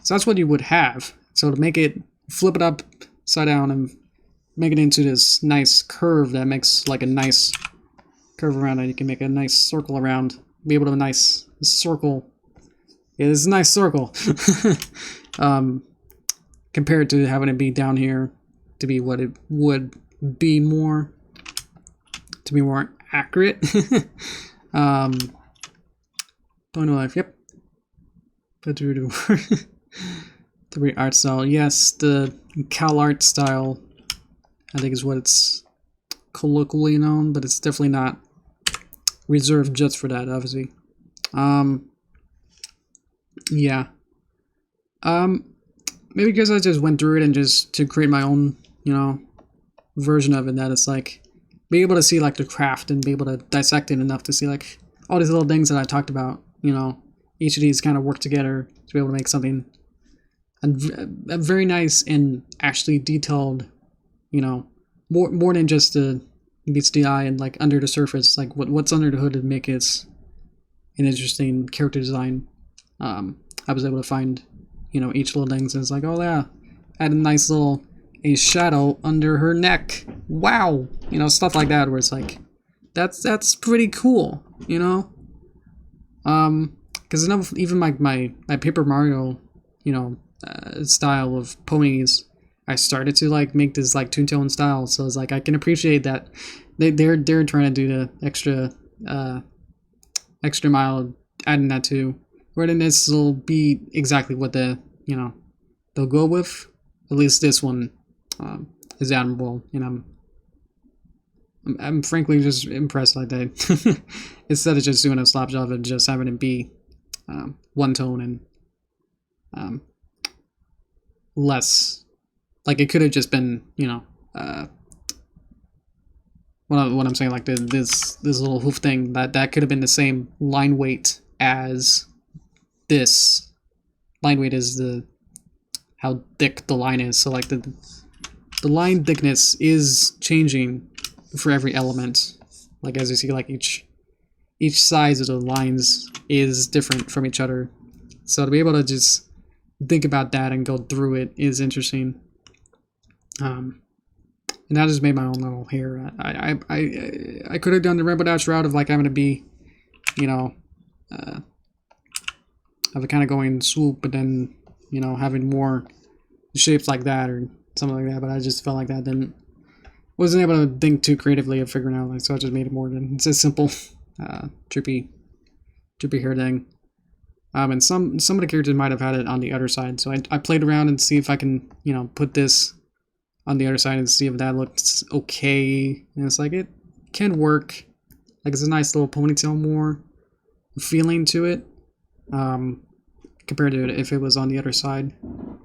A: So that's what you would have. So to make it, flip it upside down and make it into this nice curve that makes like a nice curve around it. You can make a nice circle around, be able to have a nice circle. Yeah, this is a nice circle. Compared to having it be down here to be what it would be more, to be more accurate. Don't know life, yep. But the art style, yes, the Cal art style, I think is what it's colloquially known, but it's definitely not reserved just for that, obviously. Yeah. Maybe because I just went through it and just to create my own, you know, version of it, that it's like, be able to see like the craft and be able to dissect it enough to see like all these little things that I talked about, you know, each of these kind of work together to be able to make something a very nice and actually detailed, you know, more than just meets the eye and like under the surface, like what's under the hood to make it an interesting character design. I was able to find, you know, each little thing, and it's like, oh yeah, add a nice little a shadow under her neck. Wow, you know, stuff like that where it's like, that's pretty cool, you know. Because even my Paper Mario, you know, style of ponies, I started to like make this like Toontown style, so it's like I can appreciate that they're trying to do the extra mile, adding that too. Where then this will be exactly what they'll go with. At least this one is admirable, and I'm frankly just impressed like that. Instead of just doing a slap job and just having it be one tone and less, like it could have just been, you know, what I'm saying, like this little hoof thing that could have been the same line weight as this. Line weight is how thick the line is, so like the line thickness is changing for every element. Like as you see, like each size of the lines is different from each other. So to be able to just think about that and go through it is interesting. And that just made my own little hair. I could have done the Rainbow Dash route of like having to be, you know, of a kind of going swoop, but then, you know, having more shapes like that or something like that. But I just felt like that wasn't able to think too creatively of figuring out, like, so I just made it more than it's a simple droopy hair thing. And some of the characters might have had it on the other side, so I played around and see if I can, you know, put this on the other side and see if that looks okay. And it's like, it can work. Like, it's a nice little ponytail, more feeling to it, compared to if it was on the other side,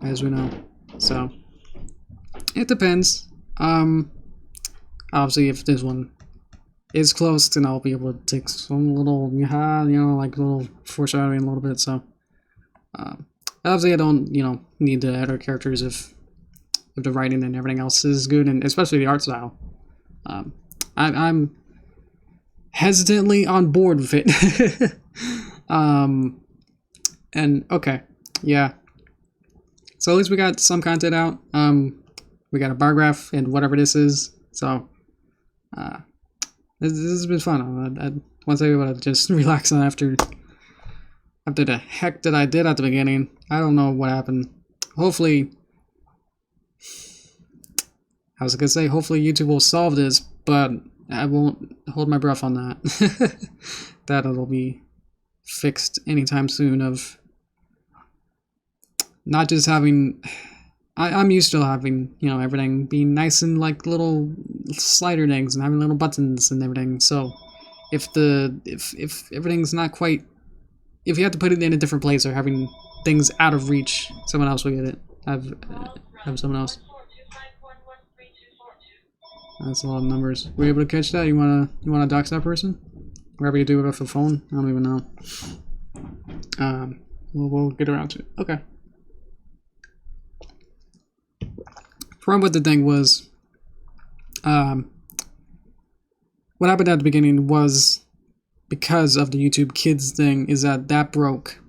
A: as we know. So it depends. Obviously, if this one is close, then I'll be able to take some little, you know, like little foreshadowing a little bit. So obviously, I don't, you know, need the other characters if the writing and everything else is good, and especially the art style. I'm hesitantly on board with it. And okay, yeah. So at least we got some content out. We got a bar graph and whatever this is. So this has been fun. I once I was able to just relax on after the heck that I did at the beginning. I don't know what happened. Hopefully, I was gonna say, hopefully YouTube will solve this, but I won't hold my breath on that. That it'll be fixed anytime soon. Of not just having, I'm used to having, you know, everything being nice and like little slider things and having little buttons and everything. So if everything's not quite, if you have to put it in a different place or having things out of reach, someone else will get it. have someone else. That's a lot of numbers. Were you able to catch that? You wanna dox that person? Whatever you do with the phone, I don't even know. We'll get around to it. Okay. Problem with the thing was, what happened at the beginning was, because of the YouTube Kids thing, is that broke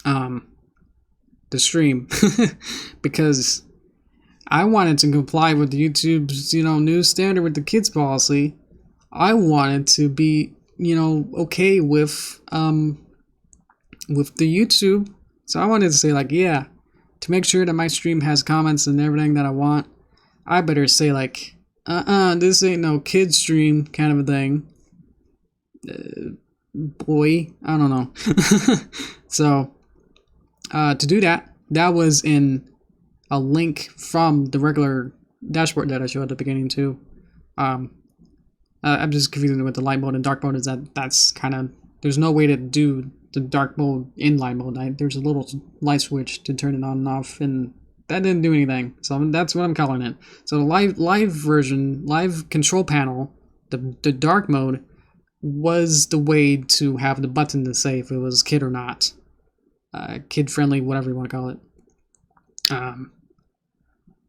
A: the stream because I wanted to comply with YouTube's new standard with the kids policy. I wanted to be okay with the YouTube, so I wanted to say like, yeah, to make sure that my stream has comments and everything that I want, I better say like, this ain't no kid stream kind of a thing. Boy, I don't know. So, to do that was in a link from the regular dashboard that I showed at the beginning too. I'm just confusing with the light mode and dark mode. Is that's kind of, there's no way to do the dark mode in light mode. There's a little light switch to turn it on and off, and that didn't do anything. So that's what I'm calling it. So the live version, live control panel, the dark mode was the way to have the button to say if it was kid or not, kid friendly, whatever you want to call it.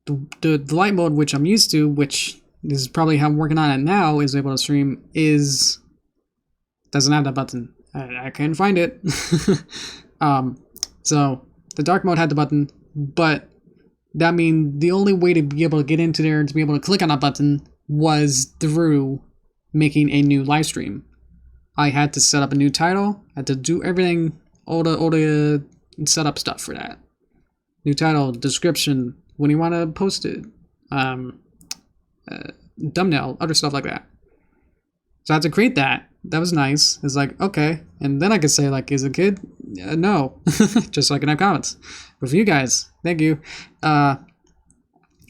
A: The light mode, which I'm used to, which is probably how I'm working on it now, is able to stream, doesn't have that button. I couldn't find it. So the dark mode had the button, but that means the only way to be able to get into there and to be able to click on that button was through making a new live stream. I had to set up a new title, I had to do everything, all the setup stuff for that. New title, description, when you want to post it, thumbnail, other stuff like that. So I had to create that. That was nice. It's like, okay. And then I could say like, is it kid? No. Just so I can have comments. But for you guys, thank you. But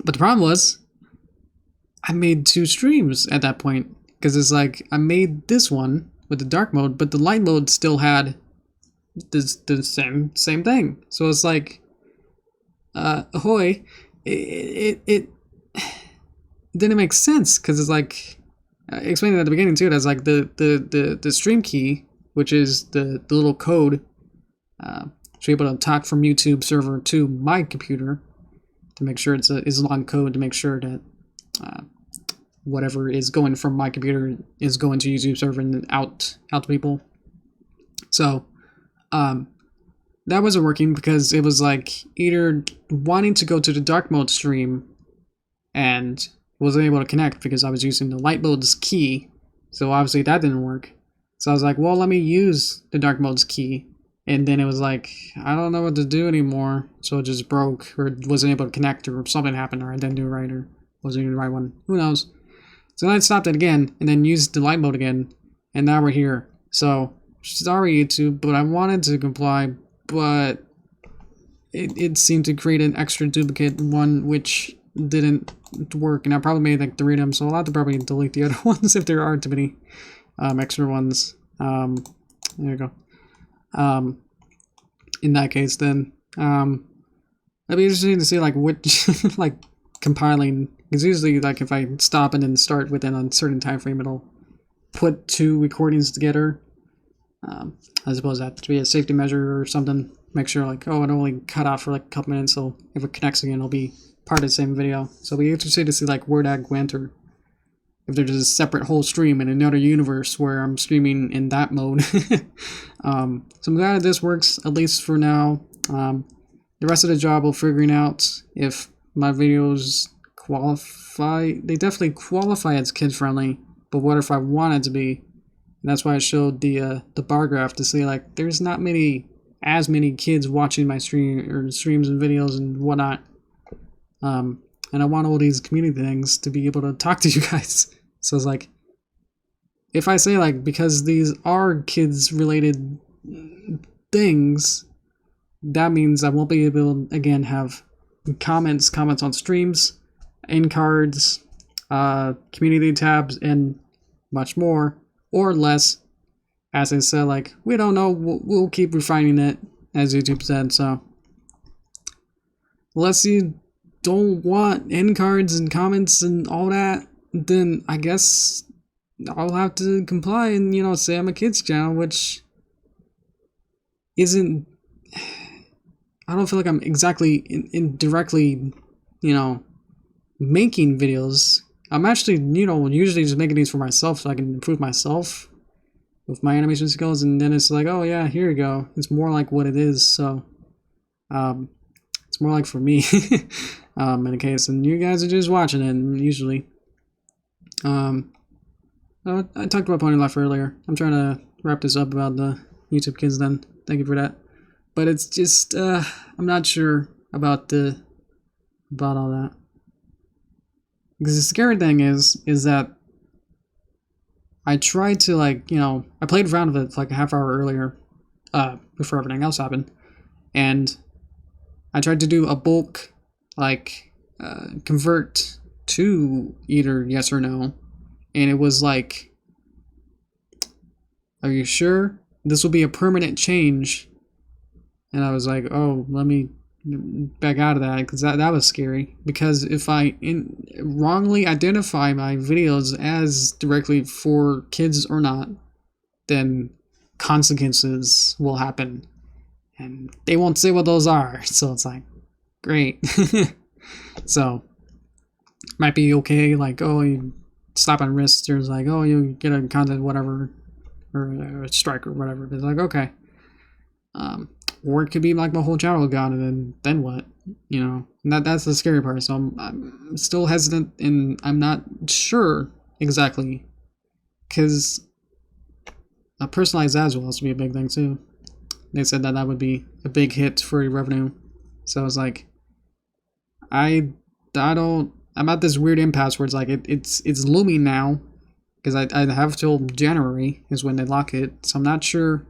A: the problem was, I made 2 streams at that point. Because it's like, I made this one with the dark mode, but the light mode still had the same thing. So it's like, ahoy, it didn't make sense, because it's like, I explained it at the beginning too, that's like the stream key, which is the little code to be able to talk from YouTube server to my computer, to make sure it's long code, to make sure that whatever is going from my computer is going to YouTube server and out to people. So that wasn't working, because it was like either wanting to go to the dark mode stream and wasn't able to connect because I was using the light mode's key, so obviously that didn't work. So I was like, well, let me use the dark mode's key, and then it was like, I don't know what to do anymore, so it just broke, or wasn't able to connect, or something happened, or I didn't do it right, or wasn't even the right one, who knows. So then I stopped it again, and then used the light mode again, and now we're here. So, sorry YouTube, but I wanted to comply, but it seemed to create an extra duplicate one, which didn't work, and I probably made like 3 of them, so I'll have to probably delete the other ones if there are too many extra ones. There you go. In that case, then it'd be interesting to see like which like compiling, because usually like if I stop and then start within a certain time frame, it'll put 2 recordings together. I suppose that to be a safety measure or something, make sure like, oh, it only cut off for like a couple minutes, so if it connects again, it'll be part of the same video. So it'll be interesting to see like where that went, or if there's a separate whole stream in another universe where I'm streaming in that mode. So I'm glad that this works, at least for now. The rest of the job, we'll figuring out if my videos qualify. They definitely qualify as kid friendly, but what if I want it to be? And that's why I showed the bar graph, to see like there's not as many kids watching my streams and videos and whatnot. And I want all these community things to be able to talk to you guys. So it's like, if I say like, because these are kids related things, that means I won't be able to again have comments on streams, end cards, community tabs, and much more, or less. As I said, like, we don't know, we'll keep refining it, as YouTube said. So unless you don't want end cards and comments and all that, then I guess I'll have to comply and, you know, say I'm a kids channel, which isn't. I don't feel like I'm exactly indirectly, you know, making videos. I'm actually, you know, usually just making these for myself so I can improve myself with my animation skills, and then it's like, oh yeah, here you go. It's more like what it is, so it's more like for me in a case, and you guys are just watching it usually. I talked about Pony Life earlier. I'm trying to wrap this up about the YouTube kids then. Thank you for that. But it's just I'm not sure about all that. Because the scary thing is that I tried to, like, you know, I played around with it like a half hour earlier, before everything else happened, and I tried to do a bulk, like, convert to either yes or no, and it was like, are you sure this will be a permanent change? And I was like, oh, let me back out of that, because that was scary. Because if I wrongly identify my videos as directly for kids or not, then consequences will happen. And they won't say what those are. So it's like, great. So, might be okay, like, oh, you slap on wrists, or it's like, oh, you get a content, whatever, or a strike or whatever. But it's like, okay. Or it could be like my whole channel gone, and then what? You know, and that's the scary part. So I'm still hesitant, and I'm not sure exactly, because personalized ads will also be a big thing too. They said that would be a big hit for revenue. So I was like, I'm at this weird impasse where it's like it's looming now, because I have till January is when they lock it. So I'm not sure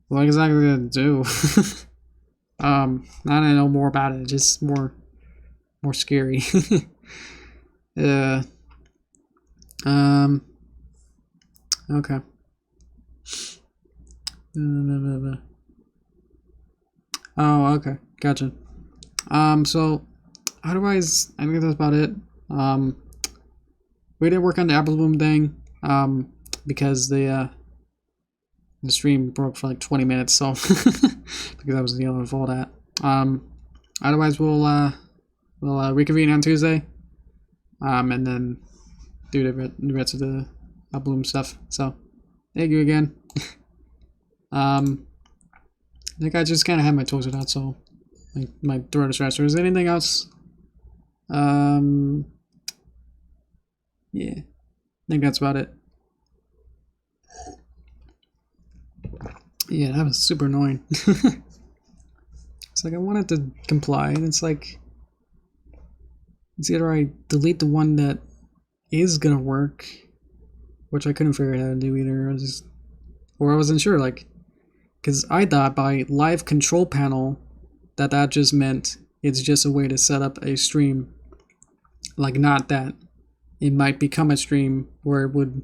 A: what exactly to do. Now that I know more about it, just more scary. Okay. Oh, okay, gotcha. So otherwise, I think that's about it. We didn't work on the Apple Bloom thing, because the stream broke for like 20 minutes, so because I was dealing with all that. Otherwise, we'll reconvene on Tuesday, and then do the rest of the Bloom stuff. So, thank you again. I think I just kind of had my toes out, so my throat is stressed. Is there anything else? Yeah, I think that's about it. Yeah, that was super annoying. It's like I wanted to comply, and it's like, it's either I delete the one that is gonna work, which I couldn't figure out how to do either, or I wasn't sure, like, because I thought by live control panel that just meant it's just a way to set up a stream, like, not that it might become a stream where it would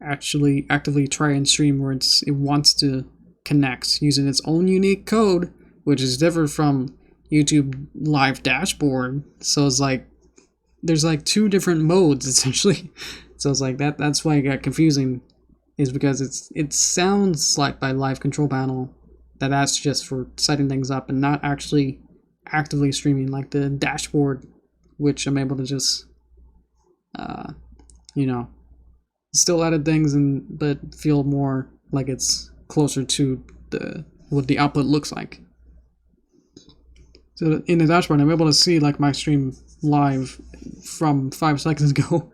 A: actually actively try and stream where it wants to connect using its own unique code, which is different from YouTube live dashboard. So it's like there's like two different modes essentially. So it's like that's why it got confusing, is because it sounds like by live control panel that's just for setting things up and not actually actively streaming like the dashboard, which I'm able to just you know, still edit things but feel more like it's closer to what the output looks like. So in the dashboard, I'm able to see like my stream live from 5 seconds ago,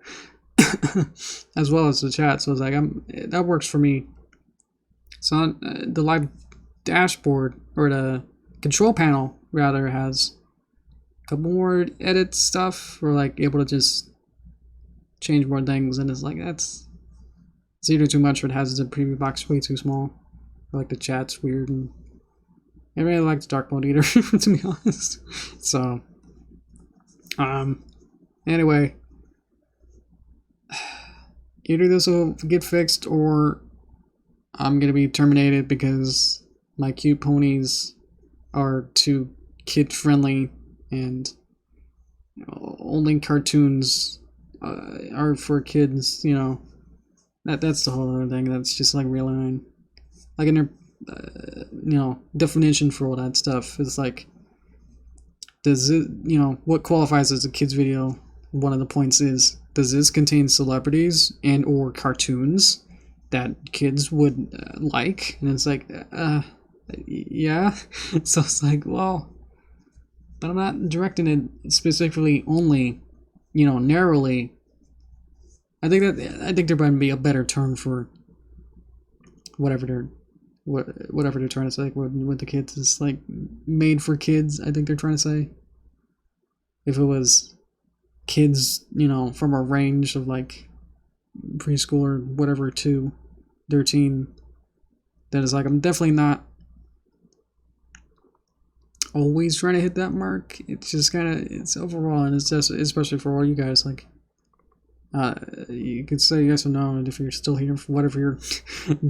A: as well as the chat. So it's like that works for me. So the live dashboard, or the control panel rather, has a couple more edit stuff, or like able to just change more things, and it's like it's either too much or it has the preview box way too small. Or like the chat's weird, and I really like the dark mode either, to be honest. So anyway, either this will get fixed or I'm gonna be terminated because my cute ponies are too kid friendly and only cartoons are for kids. That's the whole other thing. That's just like really annoying. Like in their definition for all that stuff is like, does it what qualifies as a kids video? One of the points is, does this contain celebrities and or cartoons that kids would like? And it's like, yeah. So it's like, well, but I'm not directing it specifically only, narrowly. I think there might be a better term for whatever they're trying to say with the kids. Is like made for kids. I think they're trying to say. If it was kids, from a range of like preschool or whatever to 13, that is like, I'm definitely not always trying to hit that mark. It's just it's overall, and it's just, especially for all you guys, like, you could say yes or no, and if you're still here for whatever you're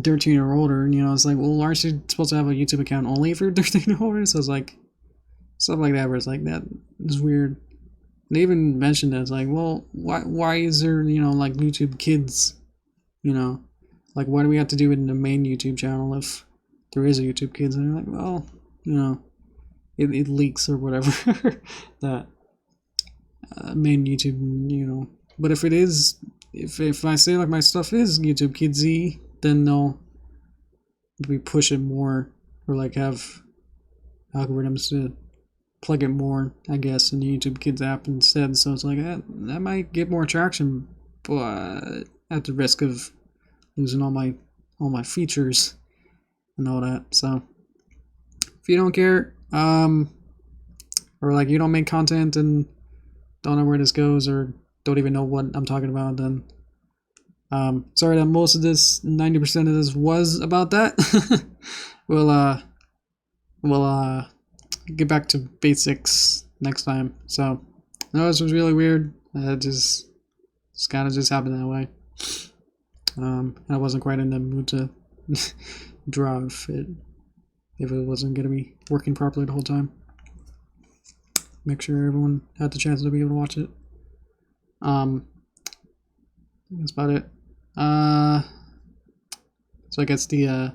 A: 13 or older, it's like, well, aren't you supposed to have a YouTube account only if you're 13 or older? So it's like, stuff like that where it's like, that is weird. They even mentioned that it's like, well, why is there, like YouTube Kids, like, what do we have to do in the main YouTube channel if there is a YouTube Kids? And they're like, well, it leaks or whatever, that main YouTube, but if it is, if I say like my stuff is YouTube Kids-y, then they'll be pushing more, or like have algorithms to plug it more, I guess, in the YouTube Kids app instead. So it's like, that might get more traction, but at the risk of losing all my features and all that. So if you don't care, or like you don't make content and don't know where this goes, or don't even know what I'm talking about, then sorry that most of this, 90% of this, was about that. we'll get back to basics next time. So I know this was really weird. It just kind of just happened that way. I wasn't quite in the mood to draw if it wasn't going to be working properly the whole time. Make sure everyone had the chance to be able to watch it. That's about it. So I guess the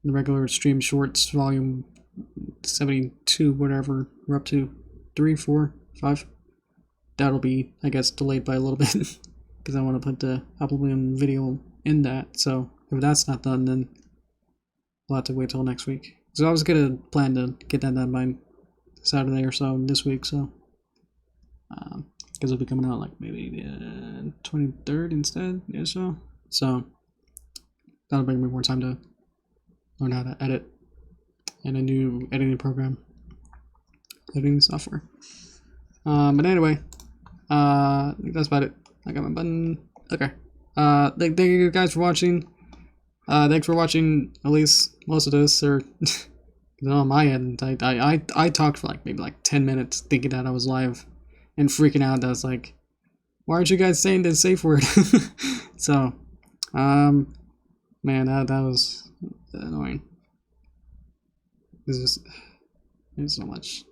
A: regular stream shorts volume 72, whatever we're up to, 3, 4, 5. That'll be, I guess, delayed by a little bit because I want to put the uploading video in that. So if that's not done, then we'll have to wait till next week. So I was gonna plan to get that done by Saturday or so this week. So because it'll be coming out like maybe the 23rd instead, or so. So that'll bring me more time to learn how to edit and a new editing program, editing software. But anyway, I think that's about it. I got my button. Okay. Thank you guys for watching. Thanks for watching at least most of this, or on my end, I talked for like maybe like 10 minutes thinking that I was live and freaking out that I was like, why aren't you guys saying the safe word? So, man, that was annoying. There's so much.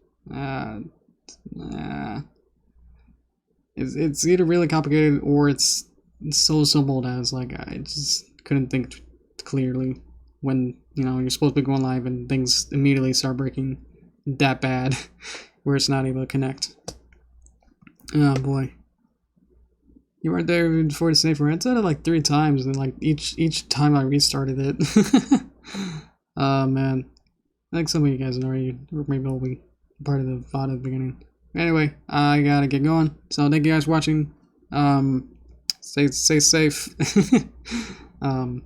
A: It's either really complicated or it's so simple that it's like I just couldn't think clearly when you're supposed to be going live and things immediately start breaking that bad where it's not able to connect. Oh boy, you weren't there before the safe word. I said it like 3 times, and like each time I restarted it. Oh man, I think some of you guys know, or maybe will be part of the VOD at the beginning. Anyway, I gotta get going. So thank you guys for watching. Stay safe.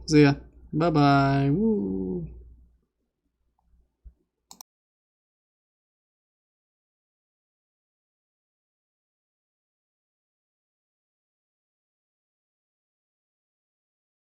A: See ya. Bye bye. Woo.